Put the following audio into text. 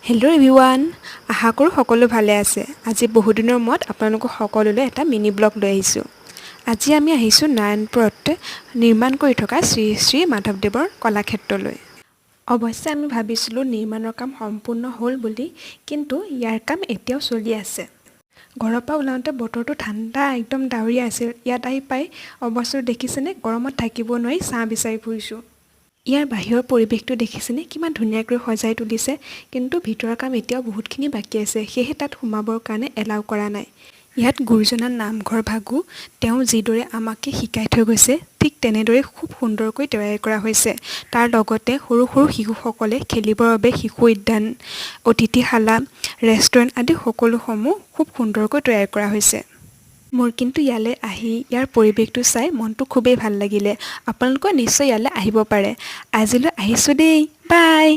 Hello' everyone, আশা কৰোঁ সকলো ভালে আছে। আজি বহুদিনৰ মূৰত আপোনালোকক সকলোলৈ এটা মিনি ব্লগ লৈ আহিছোঁ। আজি আমি আহিছোঁ নাৰায়ণপুৰত নিৰ্মাণ কৰি থকা শ্ৰী শ্ৰী মাধৱদেৱৰ কলাক্ষেত্ৰলৈ। অৱশ্যে আমি ভাবিছিলোঁ নিৰ্মাণৰ কাম সম্পূৰ্ণ হ'ল বুলি, কিন্তু ইয়াৰ কাম এতিয়াও চলি আছে। ঘৰৰ পৰা ওলাওঁতে বতৰটো ঠাণ্ডা, একদম ডাৱৰীয়া আছিল। ইয়াত আহি পাই অৱস্থাটো দেখিছেনে? গৰমত থাকিব নোৱাৰি ছাঁ বিচাৰি ফুৰিছোঁ। ইয়াৰ বাহিৰৰ পৰিৱেশটো দেখিছেনে? কিমান ধুনীয়াকৈ সজাই তুলিছে, কিন্তু ভিতৰৰ কাম এতিয়াও বহুতখিনি বাকী আছে, সেয়েহে তাত সোমাবৰ কাৰণে এলাউ কৰা নাই। ইয়াত গুৰুজনাৰ নামঘৰ ভাগো তেওঁ যিদৰে আমাকে শিকাই থৈ গৈছে, ঠিক তেনেদৰে খুব সুন্দৰকৈ তৈয়াৰ কৰা হৈছে। তাৰ লগতে সৰু সৰু শিশুসকলে খেলিবৰ বাবে শিশু উদ্যান, অতিথিশালা, ৰেষ্টুৰেণ্ট আদি সকলোসমূহ খুব সুন্দৰকৈ তৈয়াৰ কৰা হৈছে। মোৰ কিন্তু ইয়ালৈ আহি ইয়াৰ পৰিৱেশটো চাই মনটো খুবেই ভাল লাগিলে। আপোনালোকেও নিশ্চয় ইয়ালৈ আহিব পাৰে। আজিলৈ আহিছোঁ দেই, বাই।